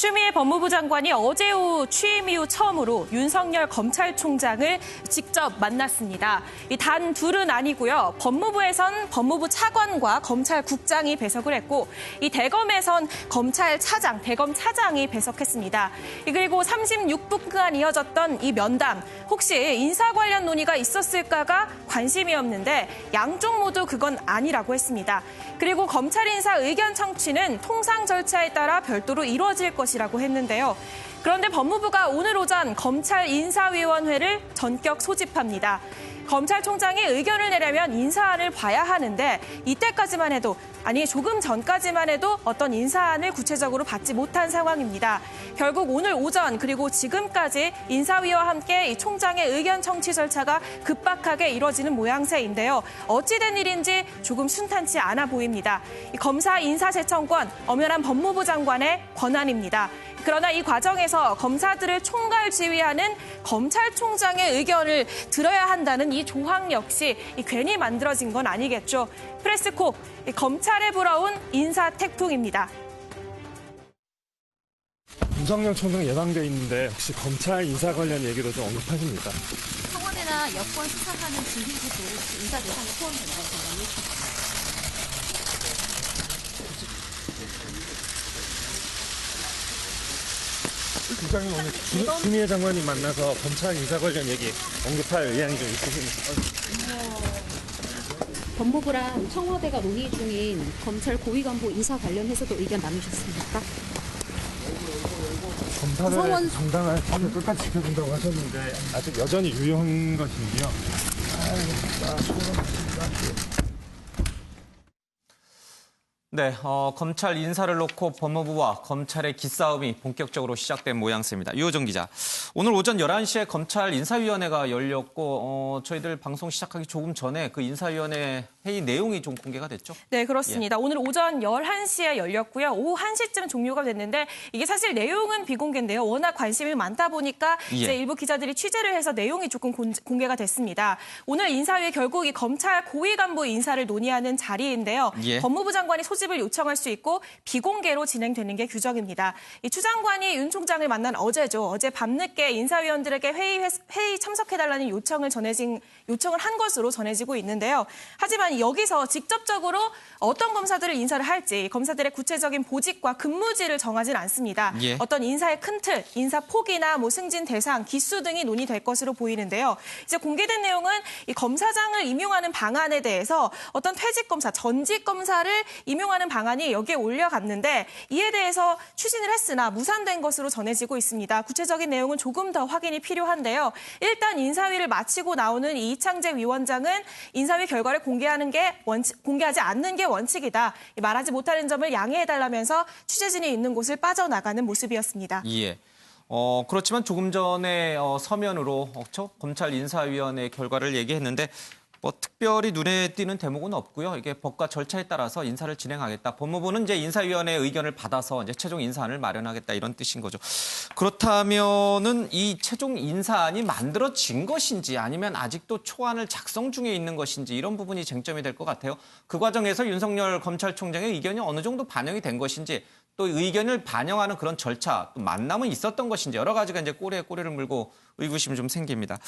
추미애 법무부 장관이 어제 오후 취임 이후 처음으로 윤석열 검찰총장을 직접 만났습니다. 단 둘은 아니고요. 법무부에선 법무부 차관과 검찰국장이 배석을 했고 이 대검에선 검찰차장, 대검차장이 배석했습니다. 그리고 36분간 이어졌던 이 면담, 혹시 인사 관련 논의가 있었을까가 관심이었는데 양쪽 모두 그건 아니라고 했습니다. 그리고 검찰 인사 의견 청취는 통상 절차에 따라 별도로 이루어질 것이라고 했는데요. 그런데 법무부가 오늘 오전 검찰 인사위원회를 전격 소집합니다. 검찰총장이 의견을 내려면 인사안을 봐야 하는데 이때까지만 해도, 아니 조금 전까지만 해도 어떤 인사안을 구체적으로 받지 못한 상황입니다. 결국 오늘 오전 그리고 지금까지 인사위와 함께 이 총장의 의견 청취 절차가 급박하게 이뤄지는 모양새인데요. 어찌된 일인지 조금 순탄치 않아 보입니다. 이 검사 인사 제청권, 엄연한 법무부 장관의 권한입니다. 그러나 이 과정에서 검사들을 총괄 지휘하는 검찰총장의 의견을 들어야 한다는 이 조항 역시 괜히 만들어진 건 아니겠죠. 프레스콕, 검찰에 불어온 인사 태풍입니다. 윤석열 총장 예방돼 있는데 혹시 검찰 인사 관련 얘기도 좀 언급하십니까? 청와대나 여권 수사하는 진실도 인사 대상에 포함된다고 생각합니다. 국장님 오늘 추미애 장관님 만나서 검찰 인사 관련 얘기 언급할 의향이 좀 있으십니까? 법무부랑 청와대가 논의 중인 검찰 고위 간부 인사 관련해서도 의견 나누셨습니까? 검사들의 정당한 선을 끝까지 지켜준다고 하셨는데 아직 여전히 유효한 것인지요? 네, 검찰 인사를 놓고 법무부와 검찰의 기싸움이 본격적으로 시작된 모양새입니다. 유호정 기자, 오늘 오전 11시에 검찰 인사위원회가 열렸고 저희들 방송 시작하기 조금 전에 그 인사위원회 회의 내용이 좀 공개가 됐죠? 네, 그렇습니다. 오늘 오전 11시에 열렸고요. 오후 1시쯤 종료가 됐는데 이게 사실 내용은 비공개인데요. 워낙 관심이 많다 보니까 이제 일부 기자들이 취재를 해서 내용이 조금 공개가 됐습니다. 오늘 인사위에 결국 이 검찰 고위 간부 인사를 논의하는 자리인데요. 법무부 장관이 소집을 요청할 수 있고 비공개로 진행되는 게 규정입니다. 이 추 장관이 윤 총장을 만난 어제죠. 어제 밤늦게 인사위원들에게 회의 참석해달라는 요청을 한 것으로 전해지고 있는데요. 하지만 여기서 직접적으로 어떤 검사들을 인사를 할지 검사들의 구체적인 보직과 근무지를 정하진 않습니다. 어떤 인사의 큰 틀, 인사 폭이나 승진 대상, 기수 등이 논의될 것으로 보이는데요. 이제 공개된 내용은 이 검사장을 임용하는 방안에 대해서 어떤 퇴직 검사, 전직 검사를 임용하는 방안이 여기에 올려갔는데 이에 대해서 추진을 했으나 무산된 것으로 전해지고 있습니다. 구체적인 내용은 조금 더 확인이 필요한데요. 일단 인사위를 마치고 나오는 이창재 위원장은 인사위 결과를 공개하지 않는 게 원칙이다. 말하지 못하는 점을 양해해달라면서 취재진이 있는 곳을 빠져나가는 모습이었습니다. 그렇지만 조금 전에 서면으로 검찰 인사위원회 결과를 얘기했는데 특별히 눈에 띄는 대목은 없고요. 이게 법과 절차에 따라서 인사를 진행하겠다. 법무부는 이제 인사위원회의 의견을 받아서 이제 최종 인사안을 마련하겠다 이런 뜻인 거죠. 그렇다면은 이 최종 인사안이 만들어진 것인지 아니면 아직도 초안을 작성 중에 있는 것인지 이런 부분이 쟁점이 될 것 같아요. 그 과정에서 윤석열 검찰총장의 의견이 어느 정도 반영이 된 것인지 또 의견을 반영하는 그런 절차, 또 만남은 있었던 것인지 여러 가지가 이제 꼬리에 꼬리를 물고 의구심이 좀 생깁니다.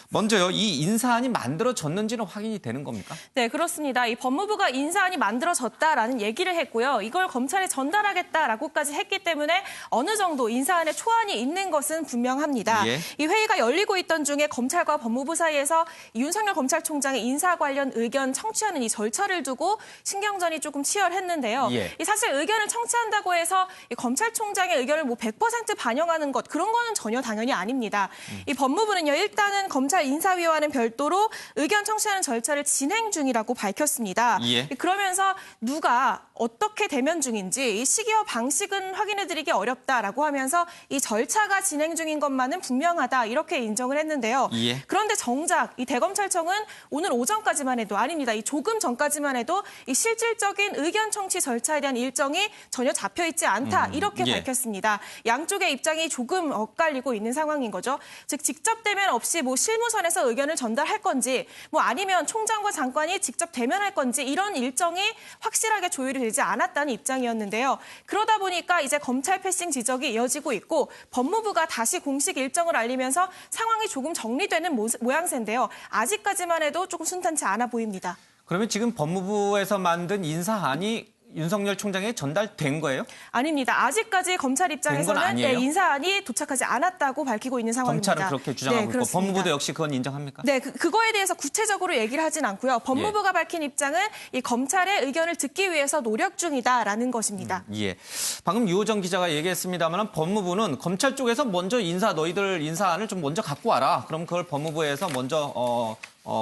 먼저요, 이 인사안이 만들어졌는지는 확인이 되는 겁니까? 네, 그렇습니다. 이 법무부가 인사안이 만들어졌다라는 얘기를 했고요. 이걸 검찰에 전달하겠다라고까지 했기 때문에 어느 정도 인사안에 초안이 있는 것은 분명합니다. 이 회의가 열리고 있던 중에 검찰과 법무부 사이에서 윤석열 검찰총장의 인사 관련 의견 청취하는 이 절차를 두고 신경전이 조금 치열했는데요. 이 사실 의견을 청취한다고 해서 이 검찰총장의 의견을 100% 반영하는 것, 그런 거는 전혀 당연히 아닙니다. 이 법무부는요, 일단은 검찰 인사위와는 별도로 의견 청취하는 절차를 진행 중이라고 밝혔습니다. 그러면서 누가 어떻게 대면 중인지 이 시기와 방식은 확인해드리기 어렵다라고 하면서 이 절차가 진행 중인 것만은 분명하다 이렇게 인정을 했는데요. 그런데 정작 이 대검찰청은 오늘 오전까지만 해도 아닙니다. 이 조금 전까지만 해도 이 실질적인 의견 청취 절차에 대한 일정이 전혀 잡혀 있지 않다 이렇게 예. 밝혔습니다. 양쪽의 입장이 조금 엇갈리고 있는 상황인 거죠. 즉 직접 대면 없이 뭐 실무선에서 의견을 전달할 건지 뭐 아니면 총장과 장관이 직접 대면할 건지 이런 일정이 확실하게 조율이 되지 않았다는 입장이었는데요. 그러다 보니까 이제 검찰 패싱 지적이 이어지고 있고 법무부가 다시 공식 일정을 알리면서 상황이 조금 정리되는 모양새인데요. 아직까지만 해도 조금 순탄치 않아 보입니다. 그러면 지금 법무부에서 만든 인사안이 윤석열 총장에게 전달된 거예요? 아닙니다. 아직까지 검찰 입장에서는 아니에요? 인사안이 도착하지 않았다고 밝히고 있는 상황입니다. 검찰은 그렇게 주장하고 있고 그렇습니다. 법무부도 역시 그건 인정합니까? 네, 그거에 대해서 구체적으로 얘기를 하진 않고요. 법무부가 밝힌 입장은 이 검찰의 의견을 듣기 위해서 노력 중이다라는 것입니다. 예. 방금 유호정 기자가 얘기했습니다만 법무부는 검찰 쪽에서 먼저 너희들 인사안을 좀 먼저 갖고 와라. 그럼 그걸 법무부에서 먼저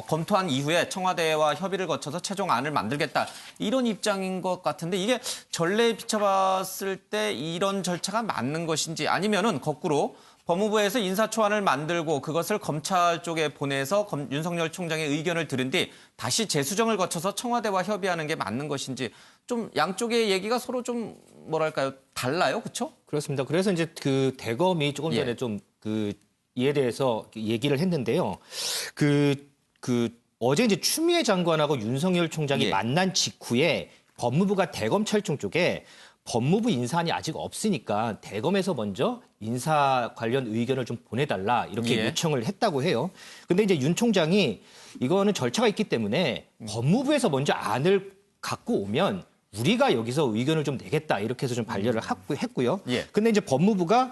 검토한 이후에 청와대와 협의를 거쳐서 최종안을 만들겠다. 이런 입장인 것 같은데 이게 전례에 비춰봤을 때 이런 절차가 맞는 것인지 아니면은 거꾸로 법무부에서 인사초안을 만들고 그것을 검찰 쪽에 보내서 윤석열 총장의 의견을 들은 뒤 다시 재수정을 거쳐서 청와대와 협의하는 게 맞는 것인지 좀 양쪽의 얘기가 서로 좀 뭐랄까요? 달라요. 그렇죠? 그렇습니다. 그래서 이제 그 대검이 조금 전에 예. 좀 이에 대해서 얘기를 했는데요. 어제 이제 추미애 장관하고 윤석열 총장이 예. 만난 직후에 법무부가 대검찰청 쪽에 법무부 인사안이 아직 없으니까 대검에서 먼저 인사 관련 의견을 좀 보내달라 이렇게 예. 요청을 했다고 해요. 근데 이제 윤 총장이 이거는 절차가 있기 때문에 법무부에서 먼저 안을 갖고 오면 우리가 여기서 의견을 좀 내겠다 이렇게 해서 좀 반려를 했고요. 예. 근데 이제 법무부가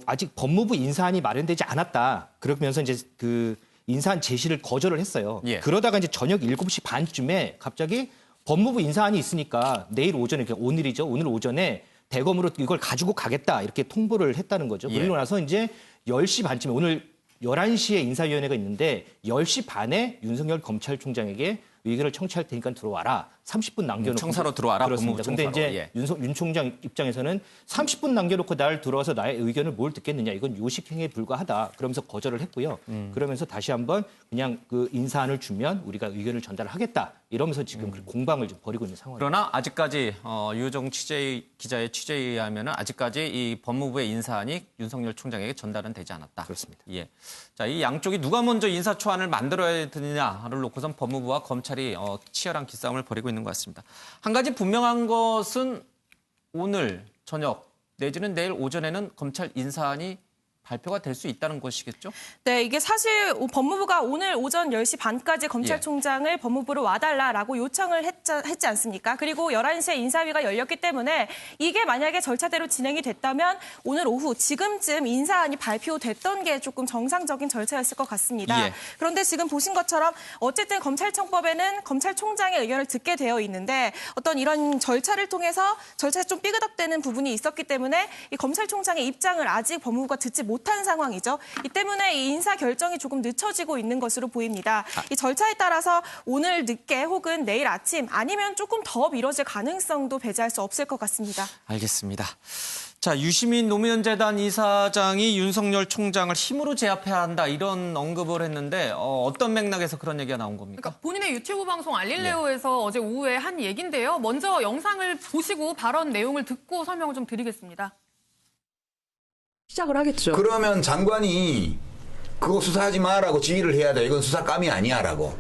아직 법무부 인사안이 마련되지 않았다. 그러면서 이제 그 인사안 제시를 거절을 했어요. 예. 그러다가 이제 저녁 7시 반쯤에 갑자기 법무부 인사안이 있으니까 내일 오전에, 그러니까 오늘이죠. 오늘 오전에 대검으로 이걸 가지고 가겠다 이렇게 통보를 했다는 거죠. 예. 그러고 나서 이제 10시 반쯤에 오늘 11시에 인사위원회가 있는데 10시 반에 윤석열 검찰총장에게 의견을 청취할 테니까 들어와라. 30분 남겨놓고. 청사로 들어와라. 그렇습니다. 법무부 근데 청사로. 이제 예. 윤 총장 입장에서는 30분 남겨놓고 날 들어와서 나의 의견을 뭘 듣겠느냐. 이건 요식행위에 불과하다. 그러면서 거절을 했고요. 그러면서 다시 한번 그냥 그 인사안을 주면 우리가 의견을 전달하겠다. 이러면서 지금 그 공방을 좀 벌이고 있는 상황입니다. 그러나 아직까지 유호정 기자의 취재에 의하면 아직까지 이 법무부의 인사안이 윤석열 총장에게 전달은 되지 않았다. 그렇습니다. 예. 자, 이 양쪽이 누가 먼저 인사초안을 만들어야 되느냐를 놓고선 법무부와 검찰이 치열한 기싸움을 벌이고 있는 것 같습니다. 한 가지 분명한 것은 오늘 저녁 내지는 내일 오전에는 검찰 인사안이 발표가 될 수 있다는 것이겠죠? 네, 이게 사실 법무부가 오늘 오전 10시 반까지 검찰총장을 법무부로 와달라라고 요청을 했지 않습니까? 그리고 11시에 인사위가 열렸기 때문에 이게 만약에 절차대로 진행이 됐다면 오늘 오후 지금쯤 인사안이 발표됐던 게 조금 정상적인 절차였을 것 같습니다. 예. 그런데 지금 보신 것처럼 어쨌든 검찰청법에는 검찰총장의 의견을 듣게 되어 있는데 어떤 이런 절차를 통해서 절차에 좀 삐그덕대는 부분이 있었기 때문에 이 검찰총장의 입장을 아직 법무부가 듣지 못한 상황이죠. 이 때문에 이 인사 결정이 조금 늦춰지고 있는 것으로 보입니다. 이 절차에 따라서 오늘 늦게 혹은 내일 아침 아니면 조금 더 미뤄질 가능성도 배제할 수 없을 것 같습니다. 알겠습니다. 자, 유시민 노무현재단 이사장이 윤석열 총장을 힘으로 제압해야 한다 이런 언급을 했는데 어떤 맥락에서 그런 얘기가 나온 겁니까? 그러니까 본인의 유튜브 방송 알릴레오에서 어제 오후에 한 얘기인데요. 먼저 영상을 보시고 발언 내용을 듣고 설명을 좀 드리겠습니다. 시작을 하겠죠. 그러면 장관이 그거 수사하지 마라고 지휘를 해야 돼. 이건 수사감이 아니야라고.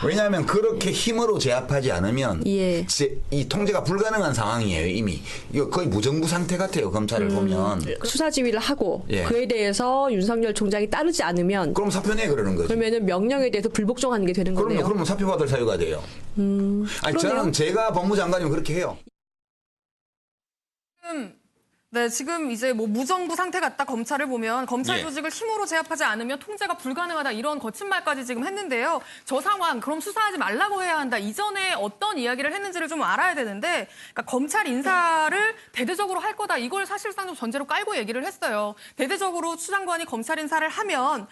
왜냐하면 그렇게 힘으로 제압하지 않으면 예. 이 통제가 불가능한 상황이에요. 이미. 이거 거의 무정부 상태 같아요. 검찰을 보면. 수사 지휘를 하고 예. 그에 대해서 윤석열 총장이 따르지 않으면 그럼 사표내 그러는 거죠. 그러면은 명령에 대해서 불복종하는 게 되는 거네요. 그러면 사표 받을 사유가 돼요. 아니 저는 제가 법무장관이면 그렇게 해요. 지금 이제 뭐 무정부 상태 같다 검찰을 보면 검찰 예. 조직을 힘으로 제압하지 않으면 통제가 불가능하다 이런 거친 말까지 지금 했는데요. 저 상황 그럼 수사하지 말라고 해야 한다. 이전에 어떤 이야기를 했는지를 좀 알아야 되는데 그러니까 검찰 인사를 대대적으로 할 거다. 이걸 사실상 좀 전제로 깔고 얘기를 했어요. 대대적으로 추 장관이 검찰 인사를 하면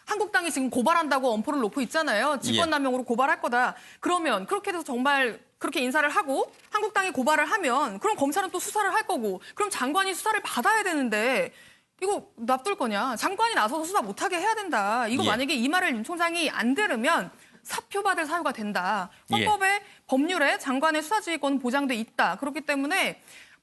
한국당이 지금 고발한다고 엄포를 놓고 있잖아요. 직권남용으로 고발할 거다. 그러면 그렇게 돼서 정말 그렇게 인사를 하고 한국당이 고발을 하면 그럼 검찰은 또 수사를 할 거고 그럼 장관이 수사를 받아야 되는데 이거 놔둘 거냐. 장관이 나서서 수사 못하게 해야 된다. 이거 예. 만약에 이 말을 윤 총장이 안 들으면 사표받을 사유가 된다. 예. 헌법에 법률에 장관의 수사지휘권은 보장돼 있다. 그렇기 때문에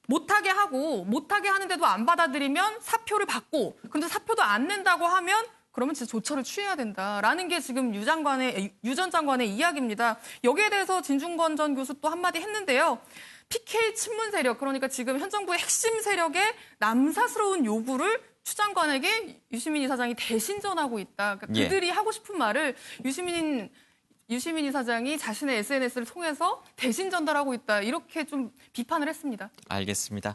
못하게 하고 못하게 하는데도 안 받아들이면 사표를 받고 근데 사표도 안 낸다고 하면 그러면 진짜 조처를 취해야 된다라는 게 지금 유 전 장관의 이야기입니다. 여기에 대해서 진중권 전 교수 또 한마디 했는데요. PK 친문 세력, 그러니까 지금 현 정부의 핵심 세력의 남사스러운 요구를 추 장관에게 유시민 이사장이 대신 전하고 있다. 그러니까 예. 그들이 하고 싶은 말을 유시민 이사장이 자신의 SNS를 통해서 대신 전달하고 있다. 이렇게 좀 비판을 했습니다. 알겠습니다.